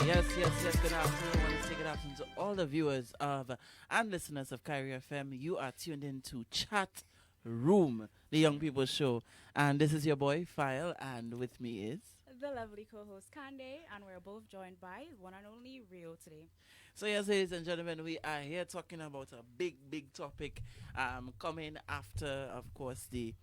Yes. Good afternoon. I want to say good afternoon to all the viewers of and listeners of Kyrie FM. You are tuned in to Chat Room, the Young People Show. And this is your boy, File, and with me is. The lovely co-host Kande, and we're both joined by one and only Rio today. So, yes, ladies and gentlemen, we are here talking about a big topic coming after, of course, the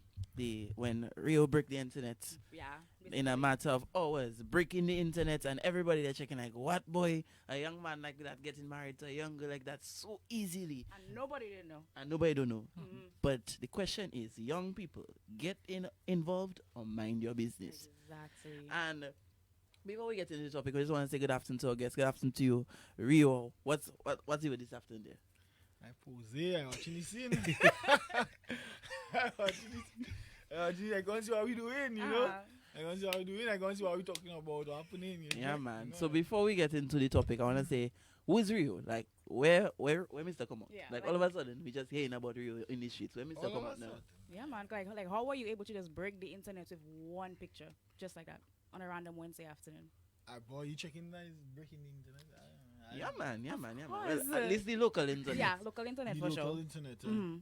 when Rio broke the internet Yeah, in a basically. matter of hours, breaking the internet, and everybody they're checking like, what boy, a young man like that getting married to a young girl like that so easily, And nobody didn't know. and nobody don't know. Mhm. But the question is, young people, get involved or mind your business. Exactly. And before we get into the topic, I just want to say good afternoon to our guests. Good afternoon to you, Rio. What's it with this afternoon there? I pose, I watching the scene. I watching this. I go and see what we doing, you know. Ah, I go and see what we doing. I go and see what we talking about, what happening. Yeah, man. You know? So before we get into the topic, I want to say, who is Rio? Like, where Mr. come out? Yeah, Like, like- all of a sudden, we just hearing about Rio in the streets. Where Mr. All come of out a now? sudden. yeah, man. Like, how were you able to just break the internet with one picture, just like that, on a random Wednesday afternoon? Boy, you checking that is breaking the internet. Yeah, man. course. Well, at least the local internet. Yeah, local internet The for local sure. internet. Mhm.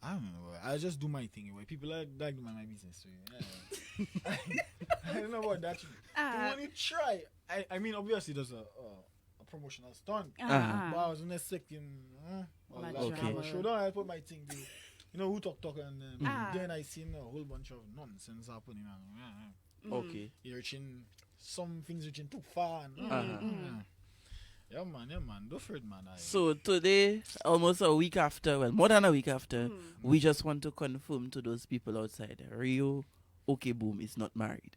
I don't know. I just do my thing. Anyway. People like do my business. So, yeah. I don't know about that. Ah, When you try, I mean, obviously there's a promotional stunt. ah, But I was not expecting. All that Okay. drama. Show down. I put my thing. You know who talk and Ah. then I seen a whole bunch of nonsense happening. Mhm. Okay. You're reaching some things reaching too far. And, Mhm. Yeah, man. Don't fret, man. So today, almost a week after, well, more than a week after, Mhm. we just want to confirm to those people outside, Rio Okay Boom is not married.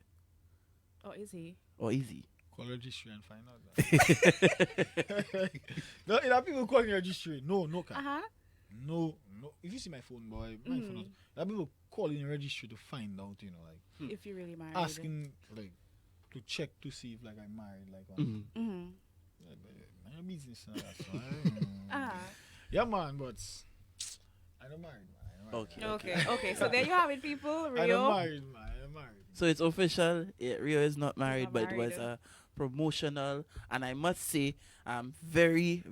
Oh, is he? Or is he? call registry and find out. That. No, there are people calling registry. No, Uh huh. no. If you see my phone, boy, my phone. Mhm. There are people calling registry to find out. You know, like If you really married. asking, like, to check to see if like I'm married. Like, Mhm. Mhm. my business. That's why. Ah. Yeah, man, but I don't married, man. Okay. Okay. So there you have it, people. I don't Rio. married, man. I don't married. So it's official. Rio is not married, not but it was married. a promotional, and I must say, very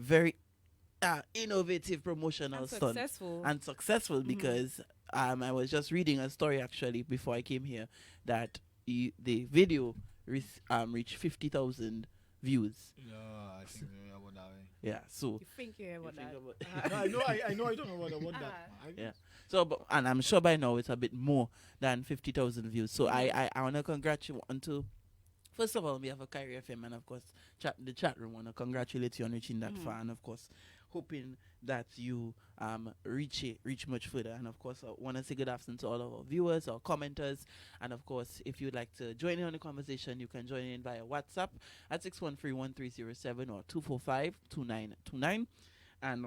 innovative promotional And stunt. successful. And successful because I was just reading a story actually before I came here that the video reached 50,000 views. Yeah, I think about that way. Yeah, so You think you hear about you think that? about- No, I know I don't know about that. Man. Yeah. So, and I'm sure by now it's a bit more than 50,000 views. So I want to congratulate on to, first of all, we have a Kyrie FM, and of course, the chat room want to congratulate you on reaching that far, and of course, hoping that you reach much further. And of course, I want to say good afternoon to all of our viewers, our commenters, and of course, if you'd like to join in on the conversation, you can join in via WhatsApp at 613-1307 or 245-2929, and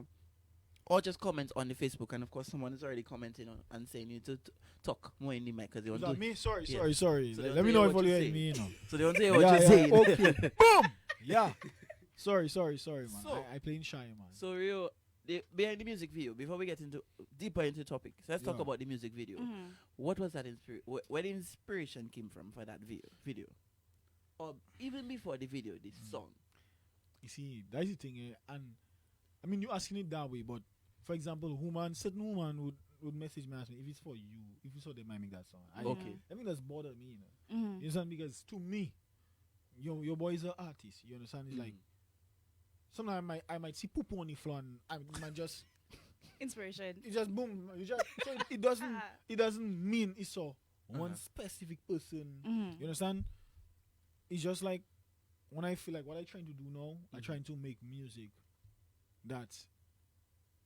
or just comment on the Facebook. And of course, someone is already commenting on and saying you to talk more in the mic because they Is want that to. me? Sorry. Yeah. So Let they'll me tell know you if what you you hear say. me, you know. So they want to hear what Yeah, you're yeah, saying. okay. Boom! Yeah. Sorry, man. So- I playing shy, man. So Rio, behind the music video, before we get into deeper into topics, let's talk Yeah. about the music video. Mhm. What was that where the inspiration came from for that video, or even before the video, this song? You see, that's the thing, and I mean, you're asking it that way, but for example, certain woman would message me and ask me if it's for you, if you saw them, might make that song. Okay. I think that's bothered me, you know. Mhm. You understand? Because to me, your boy is an artist. You understand? It's like sometimes I might see poop on the floor and I might just Inspiration. it just boom. So it doesn't Ah. it doesn't mean it's a one Uh-huh. specific person. Mhm. You understand? It's just like when I feel like what I trying to do now, I trying to make music that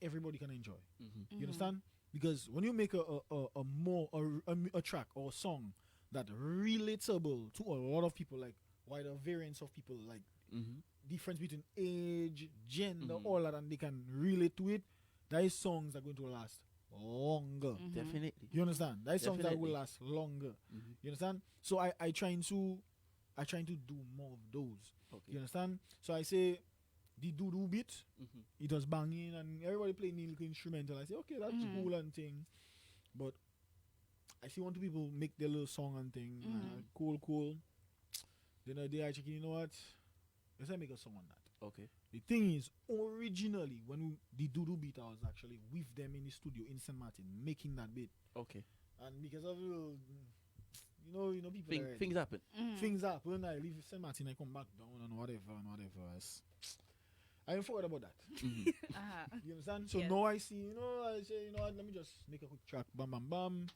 everybody can enjoy. Mm-hmm. You understand? Because when you make a track or a song that relatable to a lot of people, like wider variance of people, like Mm-hmm. difference between age, gender, Mhm. all that, and they can relate to it, that is songs that are going to last longer. Mhm. Definitely. You understand? That is songs that will Definitely. last longer. Mm-hmm. You understand? So I trying to do more of those. You Okay. understand? So I say the do bit, Mm-hmm. it was banging and everybody playing the little instrumental. I say, okay, that's Mhm. cool and thing. But I see want people make their little song and thing. Mhm. Cool. Then a day I check, you know what? let's say make a song on that. Okay. The thing is, originally when the Doodoo beat, I was actually with them in the studio in St. Martin making that beat, Okay. and because of people already. Things happen. Things happen. I leave St. Martin, I come back down and whatever. I forgot about that. You understand? So Yes. now I see, I say, what, let me just make a quick track, bam, bam, bam.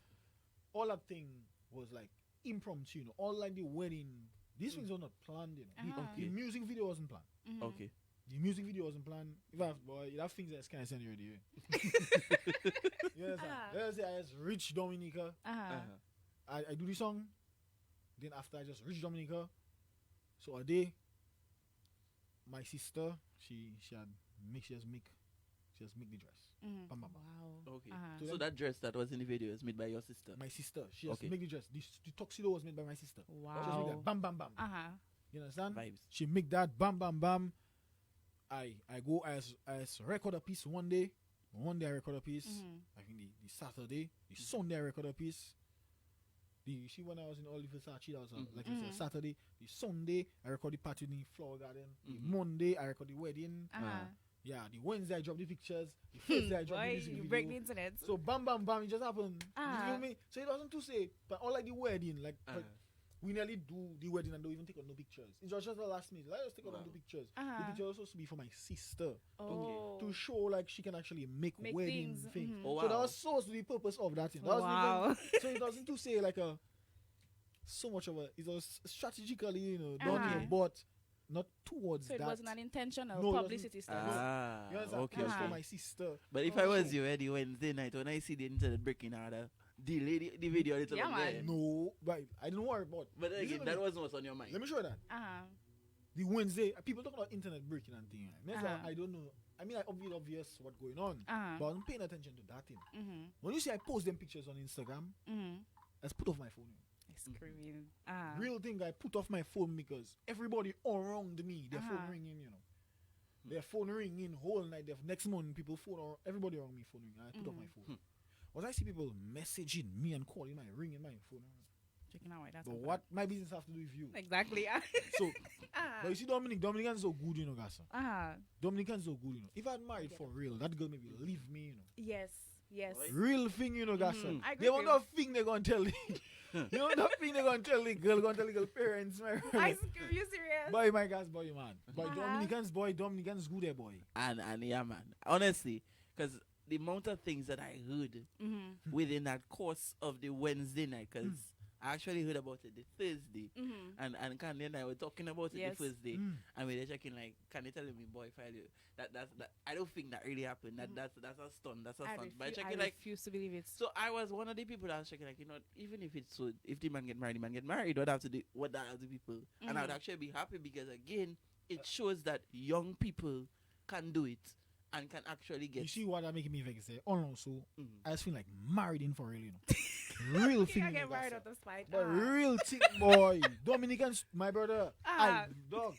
All that thing was like impromptu, all like the wedding. These things were not planned, The music video wasn't planned. Okay. The music video wasn't planned. If I have, boy, that things that's kind of sent already. You understand? Let's say I just reach Dominica. I do the song. Then after I just reach Dominica. So a day, my sister, she just make the dress. Bam, bam, bam. Wow. Okay. So So that dress that was in the video is made by your sister. My sister, she just Okay. make the dress. The tuxedo was made by my sister. She just make Wow. that bam, bam, bam. You understand? Vibes. She make that bam, bam, bam. I go as record a piece one day. One day I record a piece. I think the Saturday, the Sunday I record a piece. You see when I was in all the Versace, that was like I said, Saturday. The Sunday I record the party in the flower garden. The Monday I record the wedding. Yeah, the Wednesday I drop the pictures. The Thursday I drop the Boy, music you video. break the internet. So bam, bam, bam, it just happened. You feel me? So it wasn't to say, but all like the wedding, like we nearly do the wedding and don't even take out no pictures. It's just the last minute. Let's take out no pictures. The picture was supposed to be for my sister. Oh. To show like she can actually make wedding things, things. mhm. Oh, wow. So that was supposed to be the purpose of that thing. That wasn't Wow. even, so it wasn't to say like so much of it was strategically, done here, but not towards So it that. wasn't an intentional No, it publicity stunt. You understand? Okay. It was for Okay. my sister. But if I was you, Eddie, Wednesday night, when I see the internet breaking out, delay the video a little Yeah, bit man. there. No, but I didn't worry about. But Listen again, to that me. wasn't what's on your mind. Let me show you that. The Wednesday, people talk about internet breaking and thing. Right? That's why I don't know. I mean, obvious what's going on, but I'm paying attention to that thing. When you see I post them pictures on Instagram, I just put off my phone. Screaming. Real thing, I put off my phone because everybody around me, their phone ringing, Their phone ringing whole night. Next morning, people phone or everybody around me phone ringing. I put off my phone. Once I see people messaging me and calling my ringing my phone. Checking out why that's But not what my business have to do with you? Exactly. So, but you see, Dominican's so good, Gassa. Dominican's so good, If I had married for real, that girl maybe leave me, Yes. Real thing, Gassa. I agree They with want no thing they're gonna tell you want no thing they're gonna tell the girl parents, man. I screw you serious. Boy, my guys, boy, man. Boy, Dominican's good there, boy. And yeah, man. Honestly, because the amount of things that I heard within that course of the Wednesday night, because I actually heard about it the Thursday, and Candy and I were talking about it Yes. the Thursday, and we were checking like, can you tell me, boy, if I do that I don't think that really happened. That's a stunt. That's a stunt. But I checking like. refuse to believe it. So I was one of the people that was checking like, even if it's so, if the man get married, what have to do, what the other people, and I would actually be happy because again, it shows that young people can do it and can actually get. You see what that making me vex say? Also, I just feel like married in for real, Real thing. I get married out of spite. But real thing, boy. Dominicans, my brother. Dog.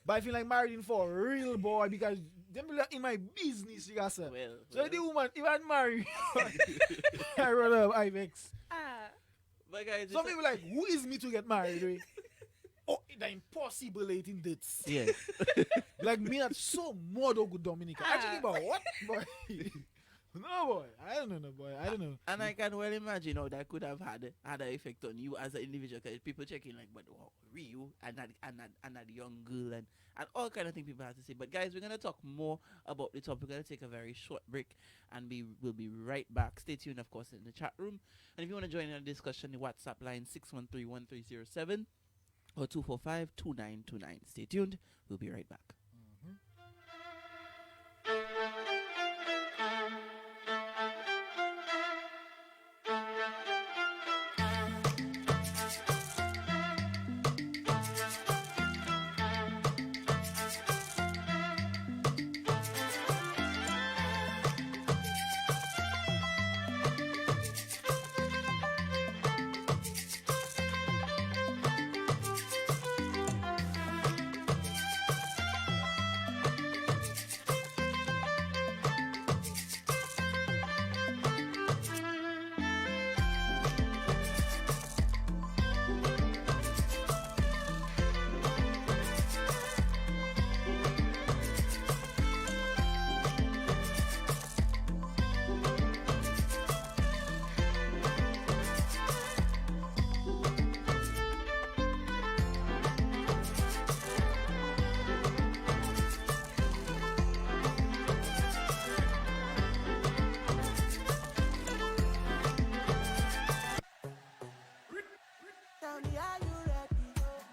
But I feel like married in for real, boy, because them people are in my business, you guys. So the woman, if I'm married, I brother, I vex. But guys, Some people like, who is me to get married? Right? Oh, the impossible 18 dates. Yes. Like me, that's so more good Dominica. I think about what, boy? No, boy. I don't know, boy. I don't know. And I can well imagine how that could have had an effect on you as an individual. Because people checking like, but wow, you and that young girl and all kind of things people have to say. But guys, we're gonna talk more about the topic. We're gonna take a very short break, and we'll be right back. Stay tuned, of course, in the chat room. And if you want to join in the discussion, the WhatsApp line 613-1307 or 245-2929. Stay tuned. We'll be right back.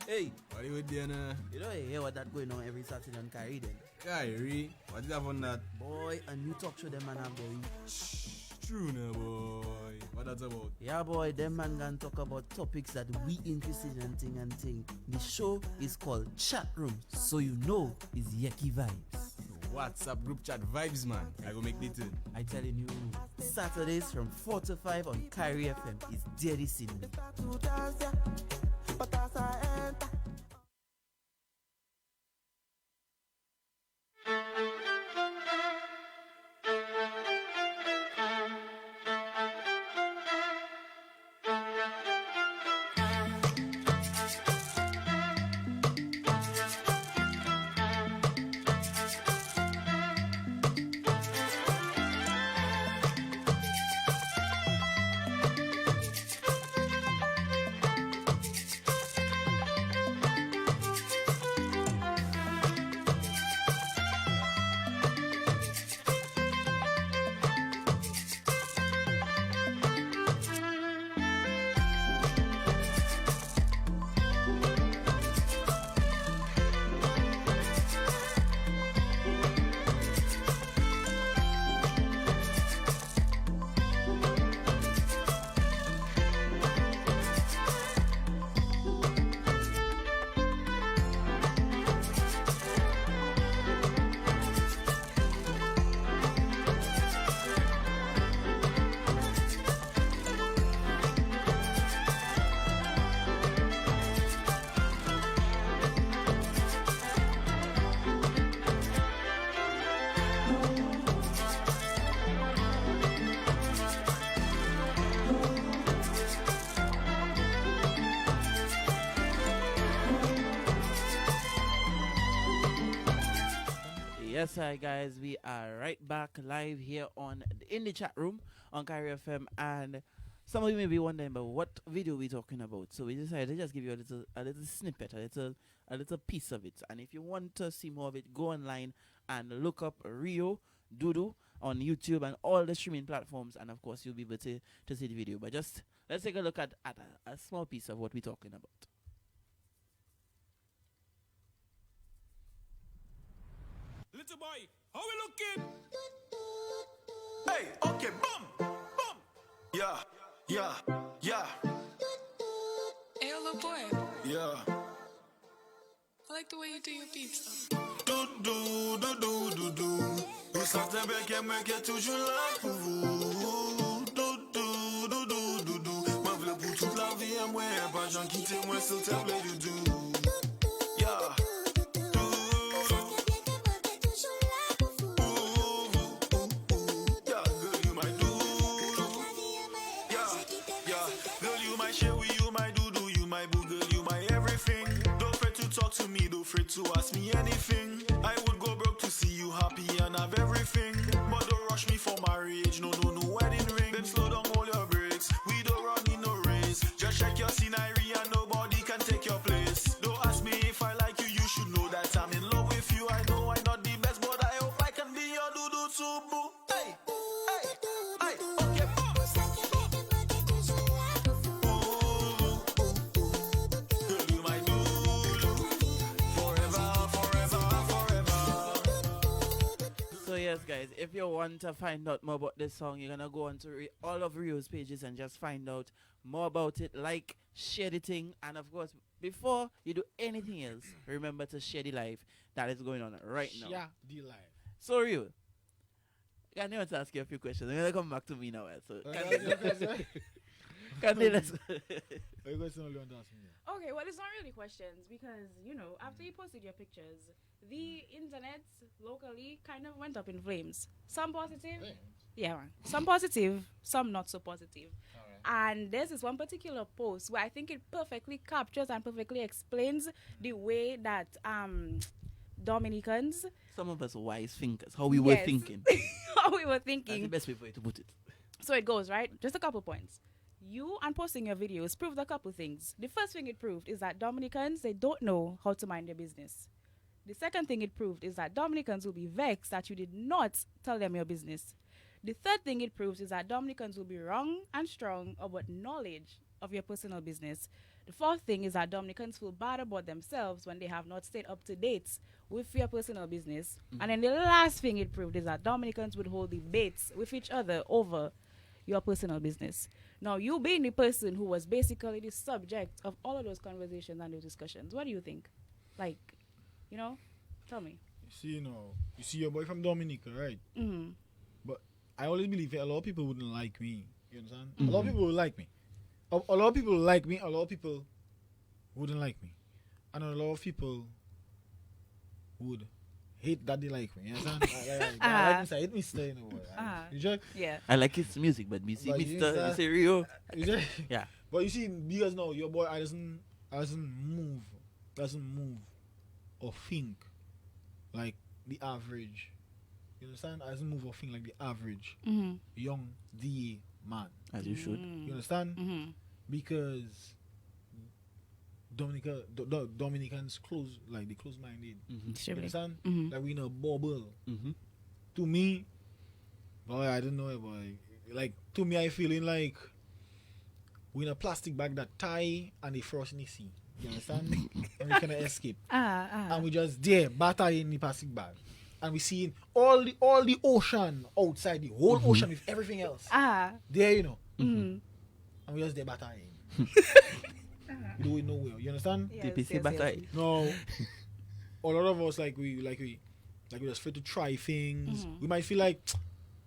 Hey, What are you doing? you know you hear what that going on every Saturday on Kyrie then? Kyrie, what did you have on that? Boy, a new talk show them man have there. True now, boy. What that's about? Yeah boy, them man gonna talk about topics that we interested in and thing. The show is called Chat Room, so you know it's Yeki Vibes. WhatsApp group chat vibes, man. I go make the tune. I telling you, Saturdays from 4 to 5 on Kyrie FM is deadly scene. Yes, hi guys, we are right back live here in the chat room on Kyrie FM, and some of you may be wondering about what video we're talking about. So we decided to just give you a little snippet, a little piece of it. And if you want to see more of it, go online and look up Rio Dudu on YouTube and all the streaming platforms, and of course you'll be able to see the video. But just let's take a look at a small piece of what we're talking about. Little boy, how we looking? Hey, okay, boom, boom. Yeah, yeah, yeah, Hey, little boy, yeah. I like the way you do your beats though. Do. Vous sentez bien qu'elle me qu'est toujours là pour vous. Do. Moi, v'là pour toute la vie, et moi, pas j'en quitte moi, s'il te plaît, doudou. Yeah. To me, don't afraid to ask me anything. I would go broke to see you happy and have everything. But don't rush me for marriage, no wedding ring. Babe, slow down, hold your brakes. We don't run in no race. Just check your scenery and nobody can take your place. Don't ask me if I like you, you should know that I'm in love with you. I know I'm not the best, but I hope I can be your doodoo too, boo. Hey, okay, boom. Yes, guys, if you want to find out more about this song, you're gonna go on to all of Rio's pages and just find out more about it, like, share the thing, and of course, before you do anything else, remember to share the live that is going on right now. Yeah, the live. So, Rio, I need to ask you a few questions. You're gonna come back to me now. So, Okay, well, it's not really questions because, after you posted your pictures, the internet locally kind of went up in flames. Some positive. Yeah, man. Some positive, some not so positive. And there's this one particular post where I think it perfectly captures and perfectly explains the way that Dominicans... Some of us wise thinkers, how we were thinking. How we were thinking. That's the best way to put it. So it goes, right? Just a couple points. You and posting your videos proved a couple things. The first thing it proved is that Dominicans, they don't know how to mind their business. The second thing it proved is that Dominicans will be vexed that you did not tell them your business. The third thing it proves is that Dominicans will be wrong and strong about knowledge of your personal business. The fourth thing is that Dominicans feel bad about themselves when they have not stayed up to date with your personal business. And then the last thing it proved is that Dominicans would hold debates with each other over your personal business. Now, you being the person who was basically the subject of all of those conversations and those discussions, what do you think? Like, tell me. You see your boy from Dominica, right? Mm-hmm. But I always believe that a lot of people wouldn't like me. You understand? A lot of people would like me. A lot of people like me. A lot of people wouldn't like me. And a lot of people would hate that they like me. You understand? I like me, hate me stay in the world. You check? Yeah. I like his music, but me see But Mr. Rio. You check? Yeah. But you see, because now your boy doesn't move or think like the average. You understand? Doesn't move or think like the average young DA man. As you should. You understand? Mm-hmm. Because Dominicans close-minded. You understand? Like we in a bubble. To me, boy, I don't know it, boy. Like to me, I feeling like we in a plastic bag that tie and they frost in the sea. You understand? And we cannot escape. And we just there, batter in the plastic bag. And we seeing all the ocean outside, the whole ocean with everything else. There, And we just there battering. We do it nowhere. You understand? TPC battering. No. A lot of us we just afraid to try things. We might feel like,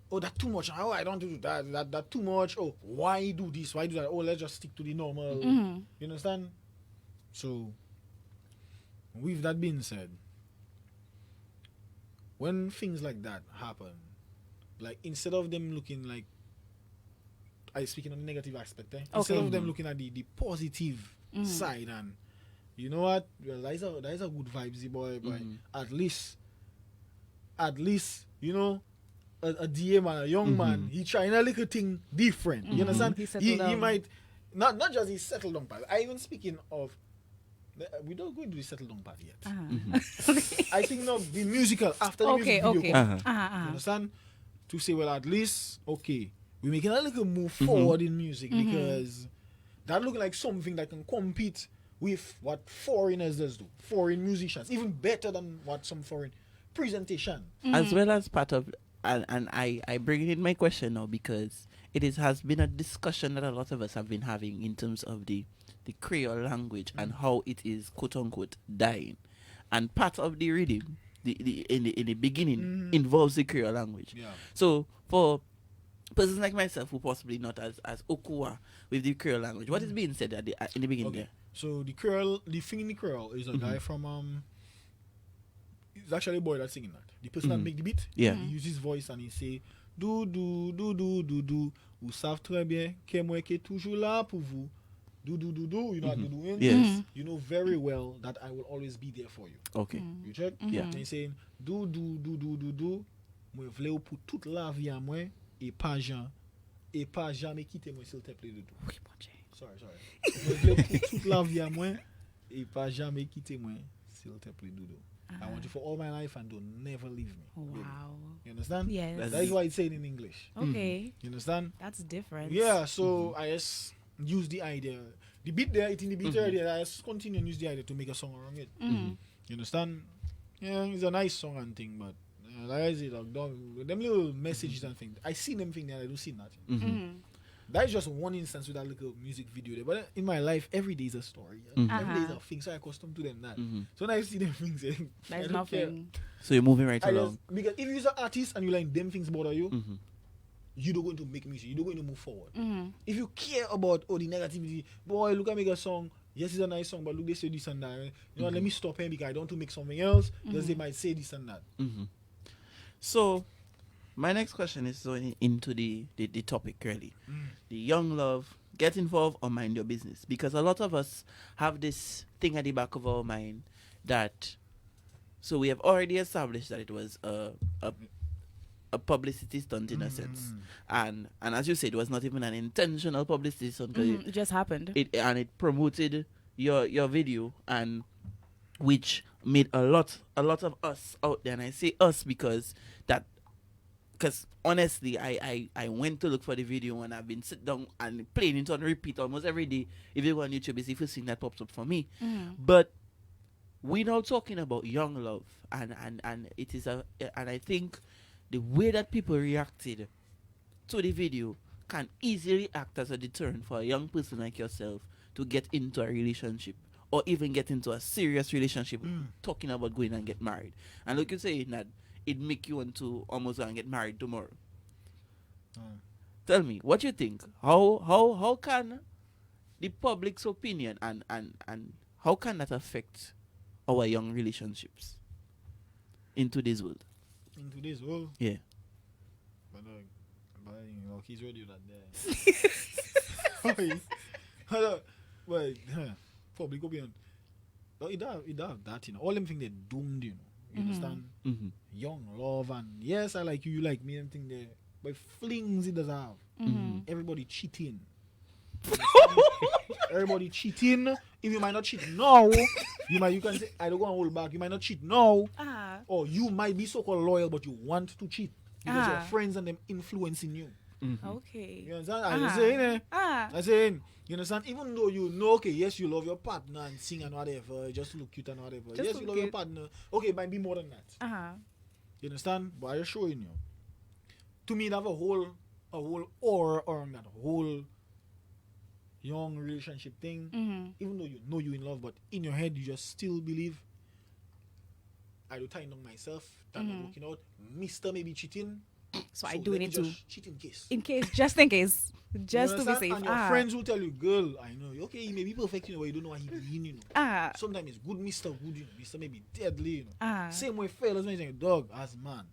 oh, that's too much. Oh, I don't do that. That too much. Oh, why do this? Why do that? Oh, let's just stick to the normal. You understand? So, with that being said, when things like that happen, like instead of them looking like, I speaking on the negative aspect, instead of them looking at the positive side, and you know what, well, that is a good vibes, boy. At least a DA man, a young man, he trying a little thing different. You understand? He might not just he settled down part. I even speaking of. We don't go into the settle down part yet. I think now the musical after the music video comes, you understand? To say, well, at least we making a little move forward in music because that looking like something that can compete with what foreigners does do, foreign musicians, even better than what some foreign presentation. As well as part of, and I bring in my question now because has been a discussion that a lot of us have been having in terms of the Creole language and how it is quote unquote dying, and part of the rhythm in the beginning involves the Creole language. So for persons like myself who possibly not as Okua with the Creole language, what is being said in the beginning there? So the thing in the Creole is a guy from it's actually a boy that's singing that. The person that make the beat, he uses his voice and he say do do do do do do, vous savez très bien que moi qui toujours là pour vous. Do, you know what to do. Yes. You know very well that I will always be there for you. Okay. You check? Yeah. And he's saying, do. Moi vle ou pour toute la vie à moi et pas jamais quitter moi s'il te plaît doudou. Oui, bon Dieu. Sorry. Moi vle pour toute la vie à moi et pas jamais quitter moi s'il te plaît doudou. I want you for all my life and don't never leave me. Wow. You understand? Yes. That's why it's saying in English. Okay. You understand? That's different. Yeah, so I just use the idea. The beat there, it in the beat there, I just continue and use the idea to make a song around it. You understand? Yeah, it's a nice song and thing, but like I said, them little messages and things, I see them thing there, I don't see nothing. That is just one instance with that little music video there. But in my life, every day is a story. Every day is a thing, so I accustomed to them that. So when I see them things, There's nothing. So you're moving right along. Because if you're an artist and you like them things bother you, you're not going to make music. You're not going to move forward. If you care about the negativity, boy, look, I make a song. Yes, it's a nice song, but look, they say this and that. You know, let me stop him because I don't want to make something else because they might say this and that. So, my next question is going into the topic, really. The young love, get involved or mind your business. Because a lot of us have this thing at the back of our mind that, so we have already established that it was a publicity stunt in a sense, and as you said, it was not even an intentional publicity stunt. It just happened. It promoted your video, and which made a lot of us out there, and I say us because that because honestly, I went to look for the video and I've been sit down and playing it on repeat almost every day. If you go on YouTube, it's the first thing that pops up for me. But we're now talking about young love, and it is and I think the way that people reacted to the video can easily act as a deterrent for a young person like yourself to get into a relationship or even get into a serious relationship, talking about going and get married. And like you say, that it make you want to almost go and get married tomorrow. Tell me, what you think? How can the public's opinion and how can that affect our young relationships in today's world? In today's world, Yeah. but you know, he's ready with that there. But public opinion. But it have that, you know. All them think they're doomed, you know. You understand? Mm-hmm. Young love and yes, I like you like me, them thing there. But flings it does have. Everybody cheating. Everybody cheating. If you might not cheat now, you can say I don't go and hold back. You might not cheat now, or you might be so-called loyal, but you want to cheat because your friends and them influencing you. Okay. You understand? I'm saying, I'm saying, you understand? Even though you know, okay, yes, you love your partner and sing and whatever, just to look cute and whatever. Just yes, you love your partner. Okay, it might be more than that. You understand? But I'm showing you. To me, they have a whole aura around that whole young relationship thing. Even though you know you're in love, but in your head you just still believe I do tie down myself, that not working out. Mister may be cheating. So I do need to cheat in case. Just in case. Just to be safe. And your friends will tell you, girl, I know, okay, he may be perfect, you know, but you don't know what he doing, you know. Sometimes it's good, Mr. Good, you know. Mr. may be deadly, you know. Same way fellas when you say, dog, as man.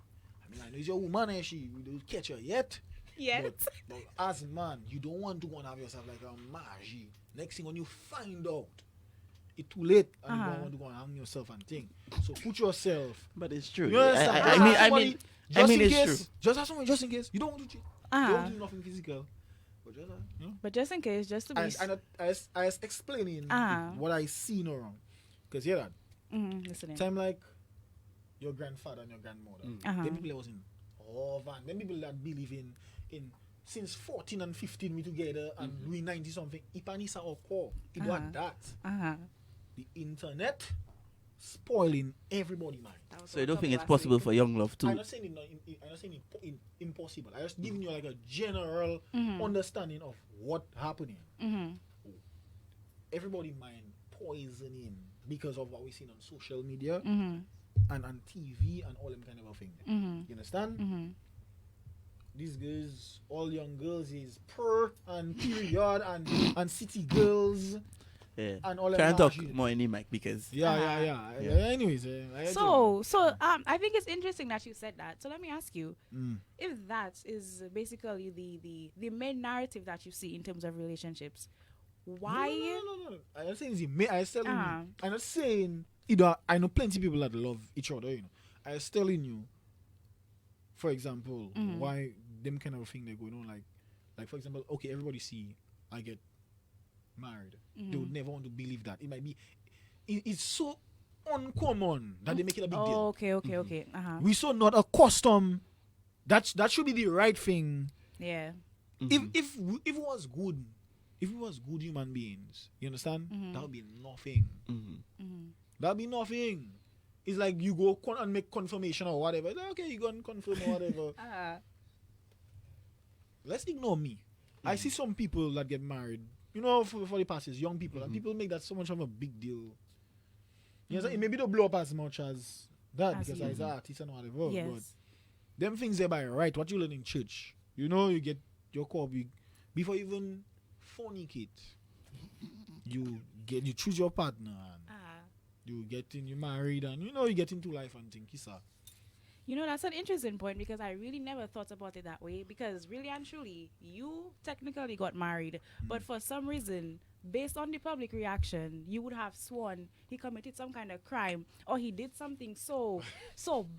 I mean, I know it's your woman and she, we don't catch her yet. But as man, you don't want to go and have yourself like a magi. Next thing when you find out, it's too late and you don't want to go and hang yourself and think. So put yourself. But it's true. You understand? I mean, in it's case, true. Just ask someone, just in case. You don't want to cheat. You don't want to do nothing physical. But just, you know. But just in case, just to be... I was explaining what I see no wrong. Because hear that. Listening. Time like your grandfather and your grandmother. Them people that was in van. Them people that believe in since 14 and 15 we together and doing 90 something. Ipanisa or core. It was that. The internet spoiling everybody's mind. So you don't think it's possible for young love too? I'm not saying impossible. I'm just giving you like a general understanding of what happening. Everybody mind poisoning because of what we seen on social media and on TV and all them kind of a thing. You understand? These girls, all young girls is per and period and city girls. Yeah. And all Try and talk more in the mic because anyways, so I think it's interesting that you said that. So let me ask you, if that is basically the main narrative that you see in terms of relationships, why? No. I'm not saying it's the main. I'm not saying either. I know plenty of people that love each other. You know, I was telling you, for example, why them kind of thing they're going on. Like for example, okay, everybody see I get married. They would never want to believe that. It might be it's so uncommon that they make it a big deal. Okay. We so not accustomed. That should be the right thing. Yeah. If it was good, if we was good human beings, you understand? That would be nothing. That would be nothing. It's like you go and make confirmation or whatever. Like, okay, you go and confirm or whatever. Let's ignore me. I see some people that get married. You know, for the passes, young people, and people make that so much of a big deal. You know, it maybe don't blow up as much as that because as an artist and whatever. Yes. But them things there by right, what you learn in church, you know, you get your copy before you even fornicate. You choose your partner and you married and you know you get into life and think, kisa. You know, that's an interesting point because I really never thought about it that way because really and truly, you technically got married, but for some reason, based on the public reaction, you would have sworn he committed some kind of crime or he did something so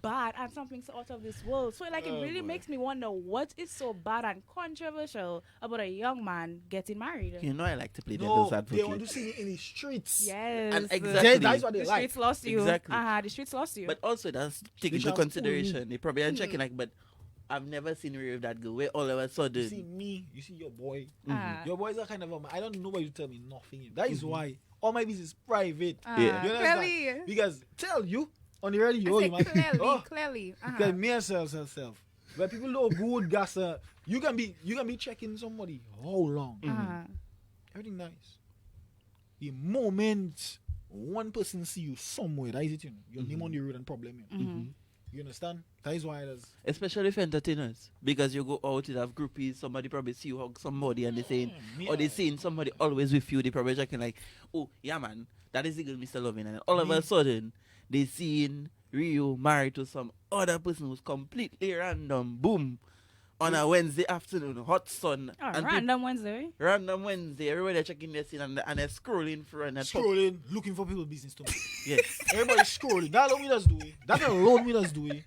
bad and something so out of this world. So like it really makes me wonder what is so bad and controversial about a young man getting married. You know I like to play devil's advocate. They want to see it in the streets. Yes. And exactly. That's what they the like. streets lost you. Exactly. The streets lost you. But also that's take into consideration. They probably are checking like, but I've never seen Rio with that girl. Where all of a sudden, You see me, you see your boy. Ah. Your boys are kind of I don't know nobody to tell me nothing. That is why all my business is private. Ah, Yeah. You understand? Clearly. Because tell you on the radio, I you say might clearly, clearly. because me and self. But people know good gas. You can be checking somebody how long. Everything nice. The moment one person see you somewhere, that is it. You know, your name on the road and problem. You know. You understand? That is why there's especially for entertainers, because you go out, you have groupies, somebody probably see you hug somebody and they saying, or they seeing somebody always with you, they probably checking like, oh, yeah man, that is the girl Mr. Loving, and then all of a sudden, they seeing Rio married to some other person who's completely random, boom, on a Wednesday afternoon, hot sun, Oh, and random Wednesday. random Wednesday, everybody checking their scene and they're scrolling through and they're scrolling, looking for people business to make. yes. Everybody scrolling. That alone me does do it. That alone me does do it.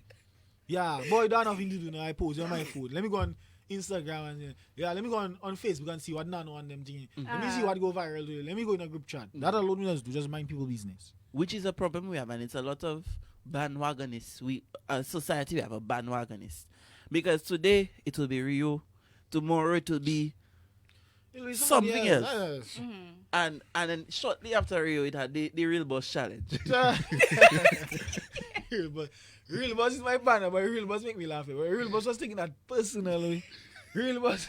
Yeah, boy, that nothing to do now. I post on my phone. Let me go on Instagram and let me go on Facebook and see what Nano and them thing. Let me see what go viral today. Let me go in a group chat. That alone me does do. Just mind people business. Which is a problem we have, and it's a lot of bandwagonists. Society, we have a bandwagonist. Because today it will be Rio, tomorrow it will be It'll be something somebody else. And then shortly after Rio, it had the Real Boss Challenge. Real boss is my banner, but real boss make me laugh. But real boss was taking that personally. Real boss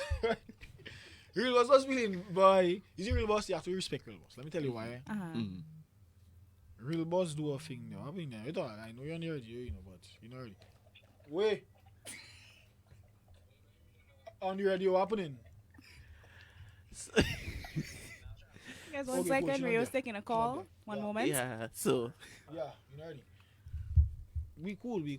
was feeling, boy. You see, real boss, you have to respect real boss. Let me tell you why. Real boss do a thing now. I mean, I know you're on the radio, you know, but you know already. Wait. On the radio happening. You guys, 1 Okay, second. cool, she Rio's not there. taking a call. One moment. Yeah, so Yeah, you know already. We cool. Real.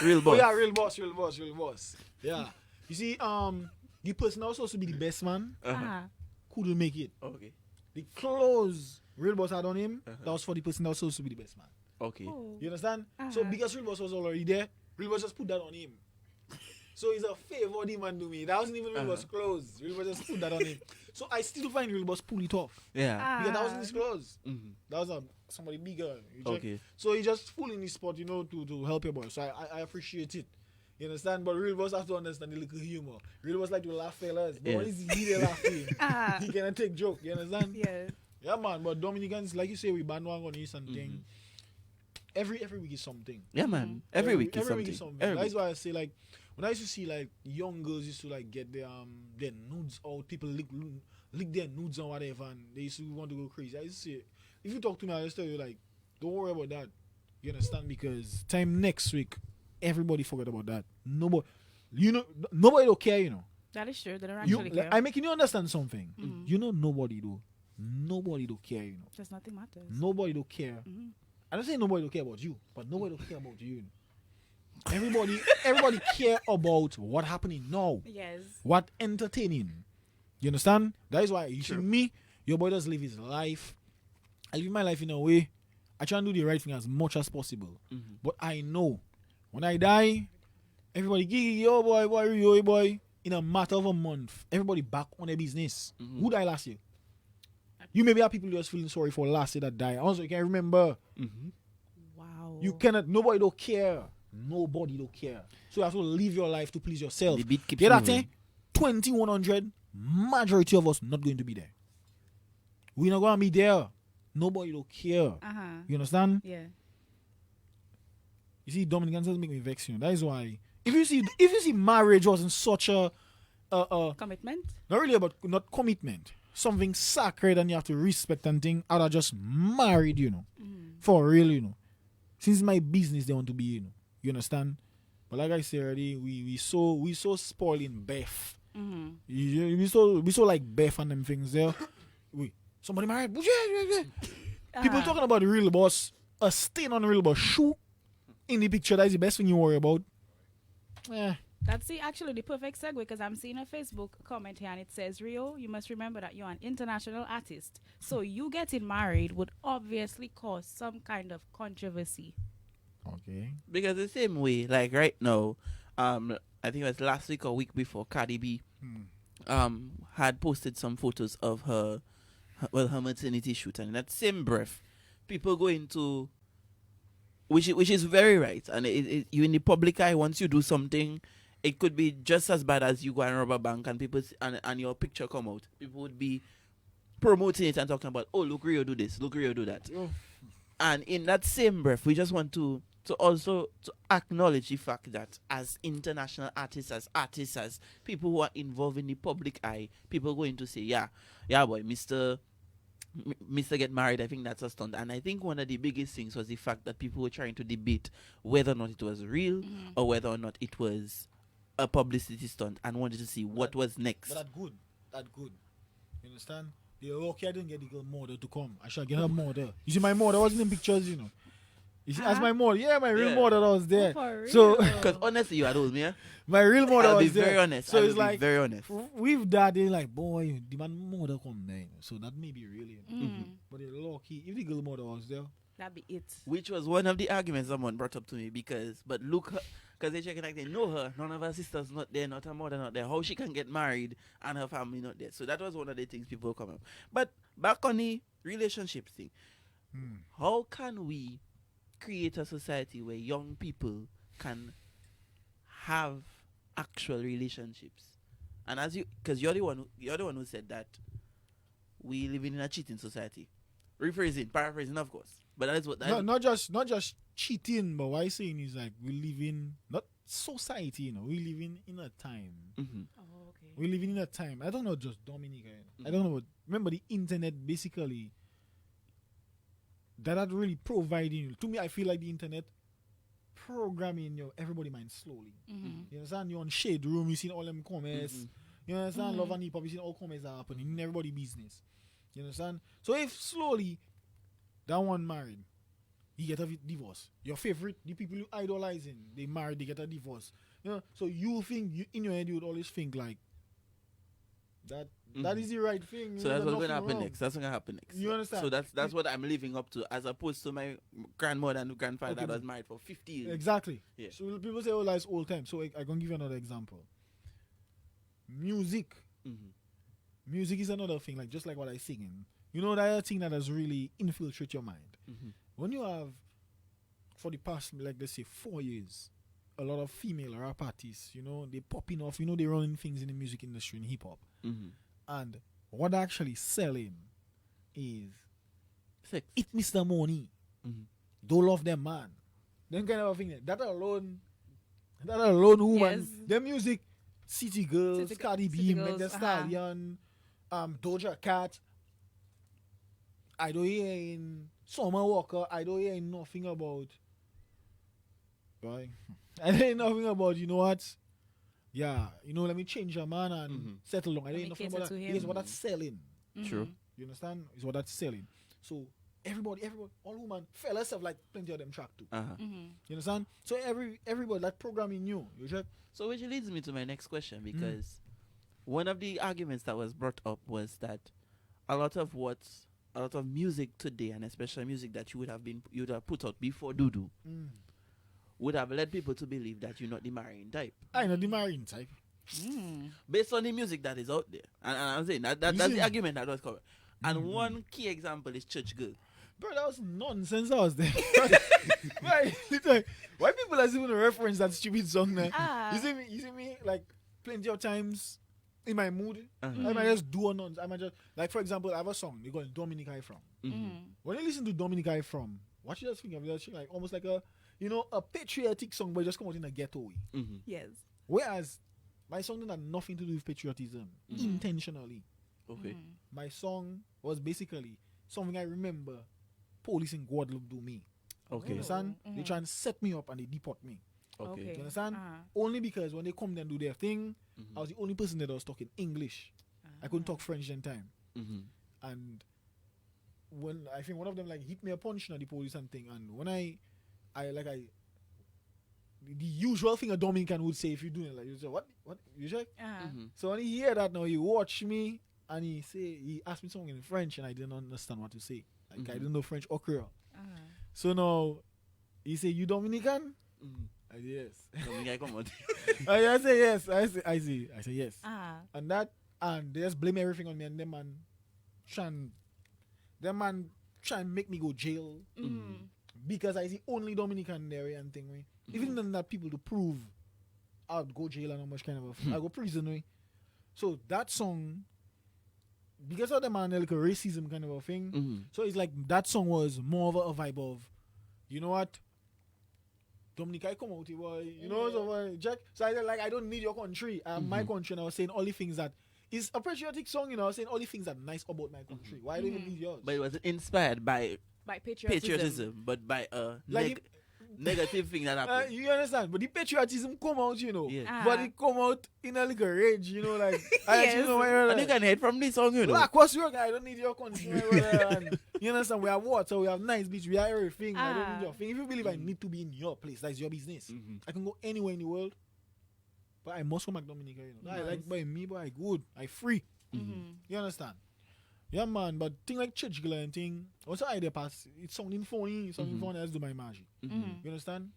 Real Oh Boss. yeah, real boss. Yeah. You see, the person that was supposed to be the best man couldn't make it. Okay. The clothes real boss had on him, that was for the person that was supposed to be the best man. Okay. Oh. You understand? So because real boss was already there, real boss just put that on him. So it's a favor the man do me. That wasn't even real boss clothes. Real boss just put that on him. So I still find real boss pull it off. Yeah. Because that wasn't his clothes. Mm-hmm. That was somebody bigger. You check? Okay. So he just full in his spot, you know, to help your boy. So I appreciate it. You understand? But real boss have to understand the little humor. Real boss like to laugh fellas. But when he's there laughing, he cannot take joke. You understand? Yeah. Yeah, man. But Dominicans, like you say, we bandwagonists and thing. Every week is something. Yeah, man. Every week is something. Every That's week. why I say, like, when I used to see like young girls used to like get their nudes out, people lick their nudes and whatever, and they used to want to go crazy. I used to say, if you talk to me, I just tell you like, don't worry about that. You understand? Because time next week, everybody forget about that. Nobody don't care. You know. That is true. They don't You, actually like, care. I'm making you understand something. You know, nobody do. Nobody don't care. You know. Just nothing matters. Nobody don't care. I don't say nobody don't care about you, but nobody don't care about you. You know. Everybody care about what happening now. Yes. What entertaining. You understand? That is why you see me, your boy does live his life. I live my life in a way. I try and do the right thing as much as possible. But I know when I die, everybody gigi, yo boy, in a matter of a month, everybody back on their business. Who died last year? You maybe have people just feeling sorry for last year that died. Also, you can't remember. Wow. You cannot. Nobody don't care. Nobody don't care. So you have to live your life to please yourself. The beat keeps Get that moving. thing? 2100. Majority of us not going to be there. We're not going to be there. Nobody don't care. You understand? Yeah. You see, Dominicans doesn't make me vex. You know that is why. If you see, marriage wasn't such a Commitment. not really about not commitment. Something sacred and you have to respect and thing. I'd have just married, you know. For real, you know. Since my business they want to be, you know. You understand? But like I said already, we so spoiling Beth. We so like Beth and them things there. Somebody married. People talking about the real boss, a stain on the real boss shoe in the picture. That is the best thing you worry about. That's actually the perfect segue because I'm seeing a Facebook comment here and it says, Rio, you must remember that you're an international artist. So you getting married would obviously cause some kind of controversy. Okay. Because the same way, like right now, I think it was last week or week before, Cardi B had posted some photos of her maternity shoot, and in that same breath, people go into which is very right. And you in the public eye, once you do something, it could be just as bad as you go and rob a bank and people and your picture come out. People would be promoting it and talking about, oh, look Rio do this, look Rio do that. Oh. And in that same breath, we just want to also to acknowledge the fact that as international artists, as people who are involved in the public eye, people are going to say, yeah, boy, Mr. get married, I think that's a stunt. And I think one of the biggest things was the fact that people were trying to debate whether or not it was real or whether or not it was a publicity stunt and wanted to see what was next. But that good. You understand? They're lucky I didn't get the girl mother to come. I shall get her mother. You see, my mother wasn't in pictures, you know. You see, as my mother, my real mother that was there. For So, Because honestly, you had told me, yeah? my real mother I'll be was there. very honest. So I'll it's be like, very honest. with that, they're like, boy, the man mother come there. So that may be real, you know. But they're lucky. If the girl mother was there, That'd be it. Which was one of the arguments someone brought up to me because they checking like they know her, none of her sisters not there, not her mother not there. How she can get married and her family not there? So that was one of the things people come up. But back on the relationship thing, how can we create a society where young people can have actual relationships? And because you're the one who said that we live in a cheating society. Paraphrasing, of course. But that is what. not just cheating, but what I'm saying is like we live in not society, you know. We live in a time. Mhm. Oh, okay. We live in a time. I don't know, just Dominica. I don't know. Remember the internet basically. That really providing. To me, I feel like the internet programming everybody mind slowly. You understand? You're on Shade Room, you seen all them comments. You understand? Love and Hip Hop, you seen all comments are happening in everybody business. You understand? So if slowly that one married, he get a divorce. Your favorite, the people you idolizing, they married, they get a divorce. You know, so you think in your head you would always think like that is the right thing. So that's what's going to happen next. That's what's going to happen next. You understand? So that's what I'm living up to, as opposed to my grandmother and grandfather Okay, that was married for 50 years. Exactly. Yeah. So people say, oh, that's old time. So I can give you another example. Music. Mhm. Music is another thing, like just like what I singing. You know, that other thing that has really infiltrated your mind. When you have, for the past, like let's say 4 years, a lot of female rap artists, you know, they popping off, you know, they running things in the music industry, in hip hop. And what they're actually selling is Sex. it Mr. Money. Don't love them man. Them kind of thing. That alone woman. Yes. Their music, City Girls, City Cardi B, City Meg Girls, Thee Stallion, Doja Cat. I don't hear in Summer Walker. I don't hear nothing about. Right? I don't hear nothing about. You know what? Yeah, you know, let me change your man and settle down. I don't hear me nothing cater about to that. him. It's what that's selling. True. You understand? It's what that's selling. So everybody, all women, fellas have like plenty of them track too. You understand? So everybody like programming you. You check? So which leads me to my next question, because one of the arguments that was brought up was that a lot of music today, and especially music that you would have put out before Dudu, would have led people to believe that you're not the marrying type. I know the marine type. Based on the music that is out there. And I'm saying that's the argument that was covered. And one key example is Church Girl. Bro, that was nonsense. I was there. Right, literally, why people are even reference that stupid song there? You see me, like plenty of times in my mood. I might just do a nonsense. I might just, like for example, I have a song they call Dominic I From. When you listen to Dominic I From, what you just think of it, like almost like a patriotic song, but just come out in a ghetto way. Yes. Whereas my song didn't have nothing to do with patriotism intentionally. Okay. My song was basically something I remember police in Guadeloupe do me. Okay. You understand? They try and set me up and they deport me. Okay. You understand? Only because when they come and do their thing, I was the only person that was talking English. I couldn't talk French in time. And when I think one of them like hit me a punch at the police and thing, and when I the usual thing a Dominican would say if you do it, like you say, what you check? So when he hear that now, he watch me and he asked me something in French and I didn't understand what to say. Like I didn't know French or Creole. So now he say, "You Dominican?" I say yes. Dominican, come on. I say yes. I say yes. And they just blame everything on me, and them man try and make me go jail. because I see only Dominican there and thing. Right? Even then that people to prove I'd go jail and how much kind of I go prison. Right? So that song, because of the man like a racism kind of a thing. So it's like that song was more of a vibe of, you know what? Dominica, I come out here, boy. You know, so Jack. So I said, like, I don't need your country. My country, and I was saying all the things that is a patriotic song. You know, I was saying all the things that are nice about my country. Why do you even need yours? But it was inspired by patriotism. but by a Like negative thing that happened. You understand? But the patriotism come out, you know. Yes. But it come out in a little rage, you know, like you know, And you can hate from this song, you know. Of course, your guy, I don't need your country. And, you understand? We have water, we have nice beach, we have everything. I don't need your thing. If you believe I need to be in your place, that's your business. I can go anywhere in the world, but I must come back Dominica. You know, I like by me, but I good, I free. You understand? Yeah, man. But thing like church girl and thing, also I pass. It's sounding funny. It's sounding funny. Let's do my magic. You understand?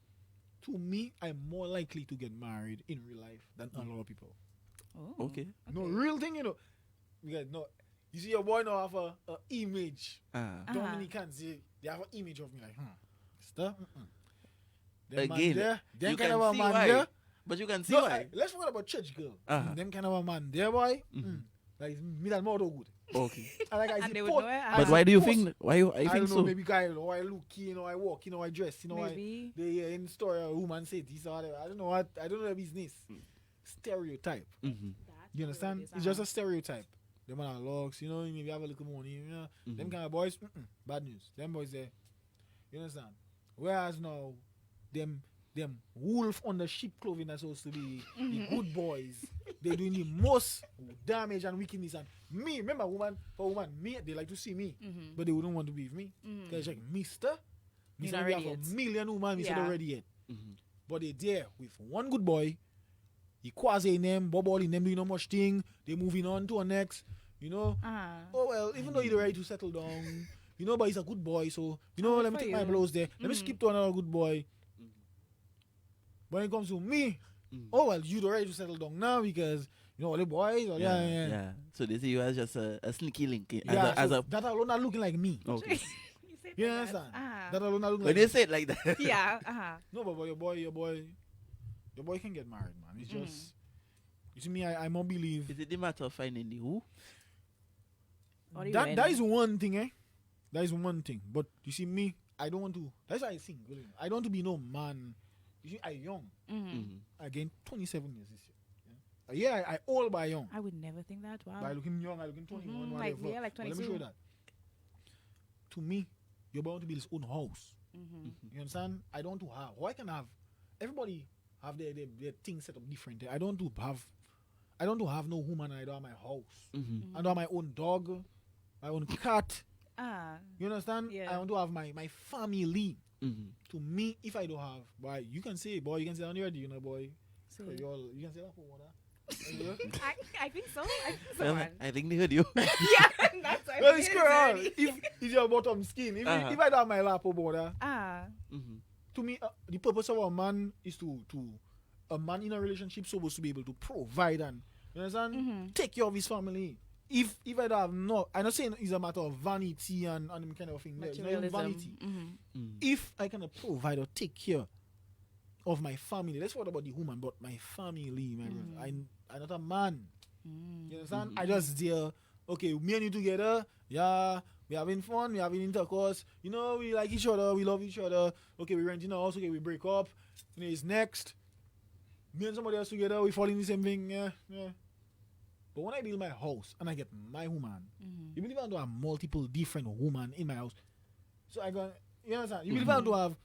To me, I'm more likely to get married in real life than a lot of people. Okay. No real thing, you know. Because no, you see your boy now have a image. Dominicans, they have an image of me like, stuff. Again, them you kind can of a see man why. there. But you can see No, why. let's forget about church girl. Them kind of a man there, boy. Like me that more good. Okay. And like I And see they would post- know it. I But see why do you post- think? Why you I think don't know, so? maybe guy, how I look, you know, I walk, you know, I dress, you know, Maybe. they in the story a woman say this or whatever. I don't know what, I don't know the business. Stereotype. You understand? It's just a stereotype. Them man are logs, you know, maybe have a little money, you know. Them kind of boys, bad news. Them boys there. You understand? Whereas now, them wolf on the sheep clothing that's supposed to be the good boys. They doing the most damage and wickedness. And me, remember, woman, me, they like to see me, but they wouldn't want to be with me. Because like, Mister, You're Mister, not we ready have a yet. million women, Mister, Yeah. already yet. But they there with one good boy. He quasi in them, bubble in them, doing no much thing. They moving on to a next, you know. Oh well, even though he's ready to settle down, you know, but he's a good boy, so you know, let me for take my you. blows there. Let me skip to another good boy. When it comes to me, oh well, you ready to settle down now because you know all the boys, all Yeah. So they see you as just a sneaky link. as a that alone not looking like me. Okay. You understand? That alone not looking When like they me. say it like that. Yeah. No, but your boy can get married, man. It's just you see me, I more believe Is it the matter of finding the who? that is one thing, eh? That is one thing. But you see me, I don't want to. That's why I sing. Really. I don't want to be no man. You see, I young. I gained 27 years this year. Yeah, I old by young. I would never think that. Wow. By looking young, I looking 21, Like, whatever. yeah, like But let me show 22. you that. To me, you're bound to build his own house. You understand? I don't want to have. Why can I have? Everybody have their things set up different. I don't want to have no woman. I don't have my house. I don't have my own dog, my own cat. You understand? Yeah. I want to have my family. To me, if I don't have, boy, you can say on the radio, you know, boy. So- You can say that for water. I think so. I think so. Well, man. I think they heard you. Yeah, that's what Well, it it's is correct. already. If your bottom skin, if I don't have my lap border, to me, the purpose of a man is to a man in a relationship supposed to be able to provide and you understand, take care of his family. If I don't have no, I'm not saying it's a matter of vanity and kind of thing. It's not even vanity. If I can provide or take care of my family, let's forget about the woman, but my family, my brother. I'm not a man. You understand? I just there. Okay, me and you together. Yeah, we having fun. We having intercourse. You know, we like each other. We love each other. Okay, we renting a house. Okay, we break up. You know, it's next. Me and somebody else together. We fall in the same thing. Yeah. But when I build my house and I get my woman, you believe I want to have multiple different women in my house. So I go, you understand? You believe I want to have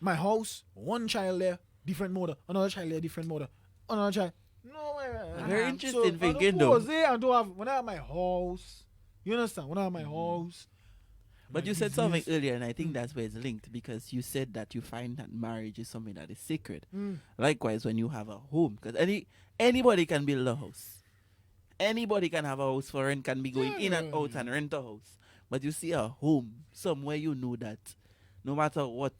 my house, one child there, different mother, another child there, different mother, another child. No, Very interesting thinking, though. And to have, when I have my house, you understand? When I have my house. But my you said business, something earlier, and I think that's where it's linked because you said that you find that marriage is something that is sacred. Likewise, when you have a home, because anybody can build a house. Anybody can have a house for rent, can be going in and out and rent a house. But you see a home, somewhere you know that no matter what,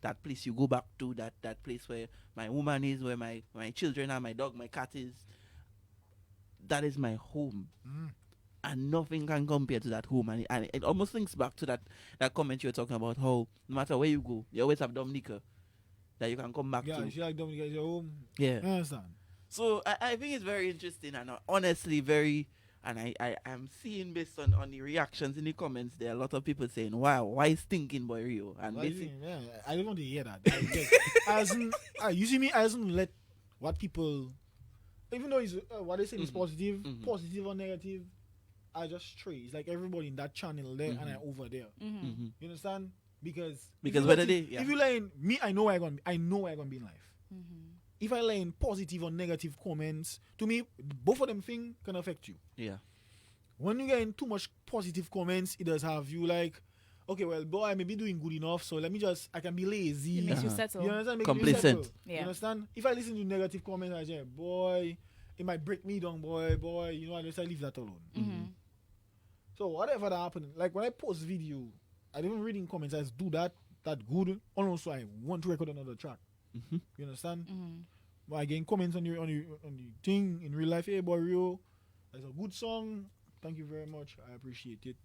that place you go back to, that place where my woman is, where my children are, my dog, my cat is, that is my home. and nothing can compare to that home. And it almost links back to that comment you were talking about, how no matter where you go, you always have Dominica that you can come back Yeah, to. she like Dominica is your home. Yeah. You understand? So I think it's very interesting and honestly very, and I am seeing based on the reactions in the comments, there are a lot of people saying, wow, why is Thinking Boy Rio? And What do you basically, mean? Yeah, I don't want to hear that. You see me, I don't let what people, even though it's, what they say is positive, positive or negative, I just stray. It's like everybody in that channel there and I over there. You understand? Because whether they, if you line me, I know where I'm gonna be in life. If I line positive or negative comments, to me, both of them things can affect you. yeah. When you get in too much positive comments, it does have you like, okay, well, boy, I may be doing good enough, so I can be lazy. It makes you settle. You understand? Make Complacent. You settle. Yeah. You understand? If I listen to negative comments, I say, boy, it might break me down, boy, you know, I just leave that alone. So whatever that happened, like when I post video, I don't read in comments, I just do that good, and also I want to record another track. You understand? But I get comments on the thing in real life, hey boy, Rio, that's a good song. Thank you very much. I appreciate it.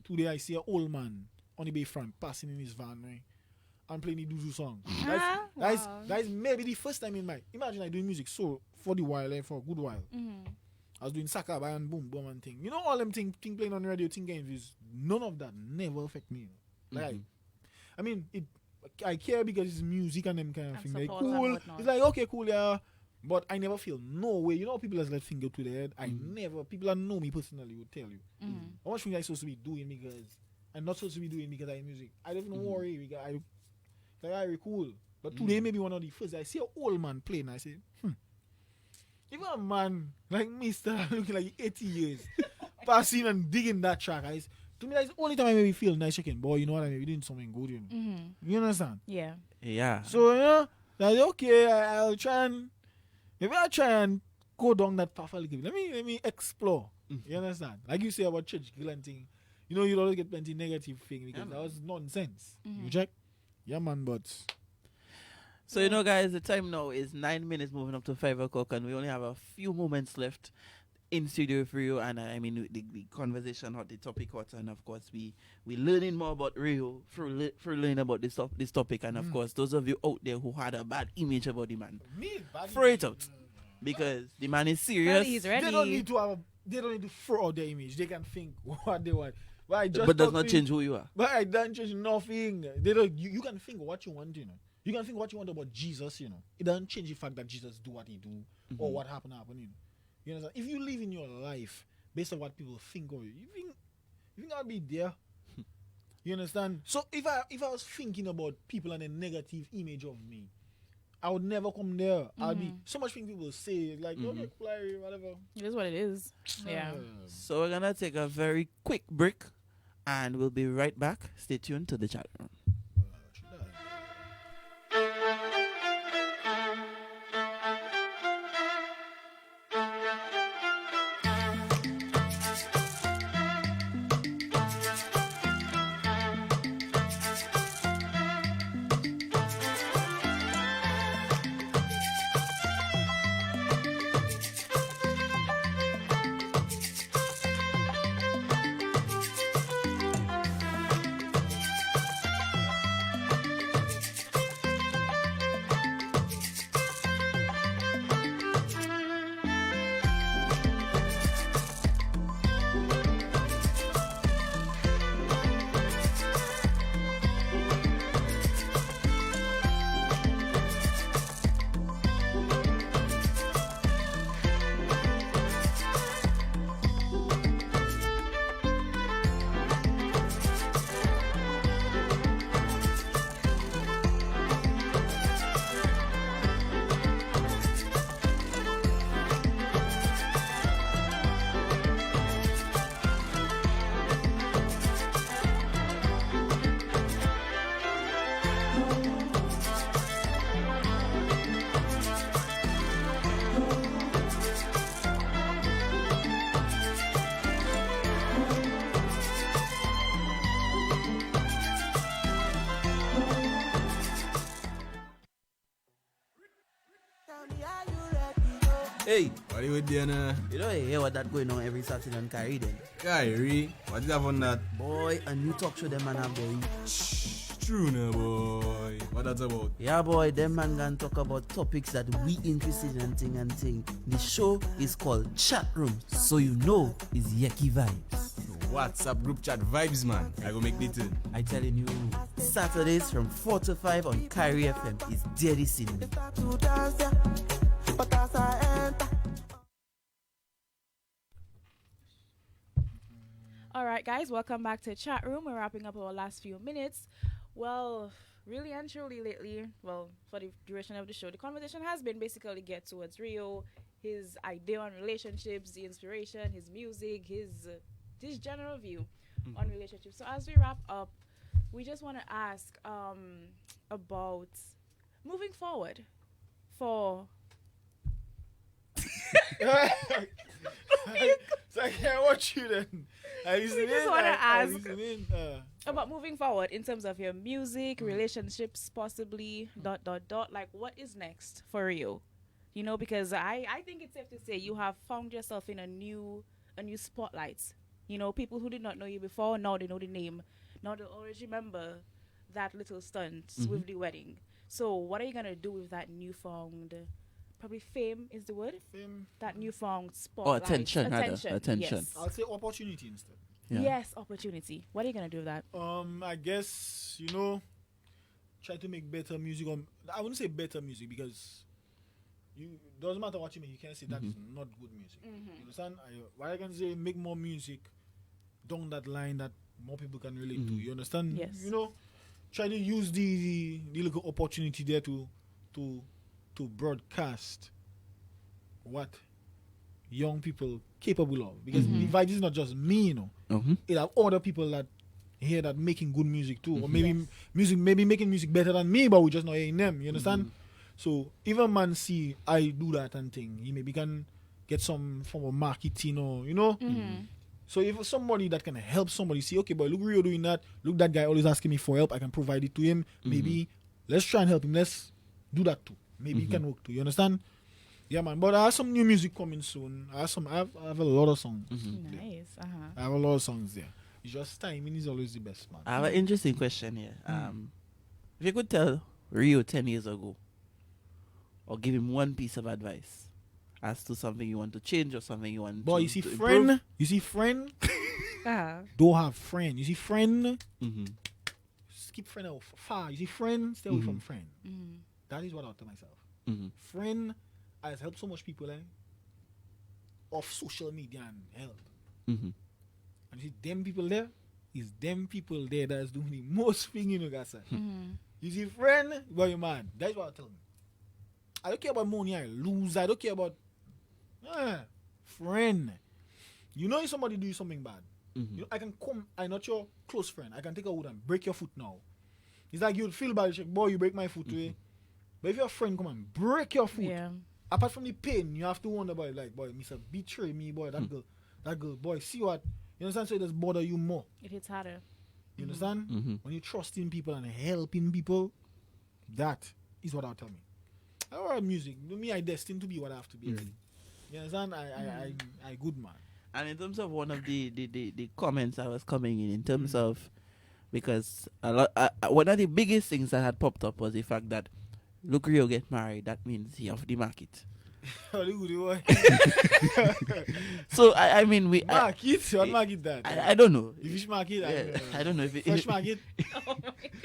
Today I see an old man on the bayfront passing in his van, right? And playing the Duzu song. That's maybe the first time in my, imagine I doing music so for a good while. I was doing Sakaba and boom boom and thing. You know all them thing playing on the radio, thing getting views. None of that never affect me. Like I mean I care because it's music and them kind of thing. Like cool. It's like okay, cool, yeah. But I never feel no way. You know people just let finger to the head. I never, people that know me personally would tell you. How much things I'm supposed to be doing because I'm not supposed to be doing because I music. I don't even worry because I very cool. But today maybe one of the first I see an old man playing, I say, even a man like Mr. looking like 80 years passing and digging that track, to me that's the only time I maybe feel nice chicken. Boy, you know what I mean? We're doing something good, you know. You understand? Yeah. Yeah. So you know, that's okay, I'll try and go down that path a little bit. Let me explore. You understand? Like you say about church girl and thing. You know, you always get plenty negative thing because that was nonsense. You check? Yeah, man, but. So, you know, guys, the time now is 9 minutes moving up to 5 o'clock, and we only have a few moments left in studio for you. And I mean, the conversation hot, the topic hot, and of course, we learning more about Rio through learning about this topic. And of course, those of you out there who had a bad image about the man, throw it out. Because the man is serious. Well, he's ready. They don't need to throw out their image. They can think what they want. But does not change who you are. But I don't change nothing. They don't. You can think what you want, you know. You can think what you want about Jesus, you know. It doesn't change the fact that Jesus do what he do or what happened, you know. You understand? If you live in your life based on what people think of you, you think I'll be there. You understand? So if I was thinking about people and a negative image of me, I would never come there. I'll be so much thing people say like, okay, play whatever. It is what it is. Yeah. So we're gonna take a very quick break, and we'll be right back. Stay tuned to the chat room. Hey, What are you with there now? you know you hear what that going on every Saturday on Kyrie then? Kyrie, what did you have on that? Boy, a new talk show them man have there. True now, boy. What that's about? Yeah boy, them man gonna talk about topics that we interested in and thing. The show is called Chat Room, so you know it's Yeki Vibes. WhatsApp group chat vibes, man. I go make the turn. I telling you, Saturdays from 4 to 5 on Kyrie FM is deadly cinema. All right, guys, welcome back to Chat Room. We're wrapping up our last few minutes. Well, really and truly lately, well, for the duration of the show, the conversation has been basically get towards Rio, his idea on relationships, the inspiration, his music, his general view on relationships. So as we wrap up, we just want to ask about moving forward for So I can't watch you then. I listen We just in, wanna I ask listen in, about moving forward in terms of your music, relationships, possibly dot. Like, what is next for you? You know, because I think it's safe to say you have found yourself in a new spotlight. You know, people who did not know you before, now they know the name. Now they always remember that little stunt with the wedding. So what are you gonna do with that newfound, probably fame is the word? Fame. That newfound spotlight. attention, rather. Attention. Attention. Yes. I'll say opportunity instead. Yeah. Yes, opportunity. What are you gonna do with that? I guess, try to make better music. I wouldn't say better music because doesn't matter what you make, you can't say that is not good music. You understand? What I can say, make more music down that line that more people can relate to. You understand? Yes. Try to use the little opportunity there to broadcast what young people capable of. Because the vibe is not just me, It have other people that hear that making good music too. Or maybe making music better than me, but we just not hearing them. You understand? So if a man see I do that and thing, he maybe can get some form of marketing or So if somebody that can help somebody see, okay, boy, look Rio doing that, look that guy always asking me for help, I can provide it to him. Maybe let's try and help him. Let's do that too. Maybe it can work too. You understand? Yeah, man. But I have some new music coming soon. I have a lot of songs. Nice. I have a lot of songs there. It's just timing is always the best, man. I have an interesting question here. If you could tell Rio 10 years ago, or give him one piece of advice as to something you want to change or something you want Boy, to you see, to friend, don't have friend. You see, friend, keep friend out far. You see, friend, stay away from friend. That is what I tell myself. Friend has helped so much people off social media and help. And you see, them people there that is doing the most thing, guys. You see, friend, boy, man, that's what I tell me. I don't care about money I lose. I don't care about friend. If somebody do you something bad, I can come. I'm not your close friend. I can take a wood and break your foot now. It's like you'd feel bad. Like, boy, you break my foot today. But if your friend come and break your foot, apart from the pain, you have to wonder about it. Like, boy, Mr. Betray me, boy. That girl, boy. See what? You understand? So it does bother you more. It hits harder. You understand? When you trust in people and helping people, that is what I'll tell me. I write music. Me, I destined to be what I have to be. Really. You understand? I good man. And in terms of one of the comments that was coming in terms of, because one of the biggest things that had popped up was the fact that look Rio get married, that means he off the market. So I mean we market. What market that? I don't know. The fish market. Yeah, I don't know if it, fresh market. I don't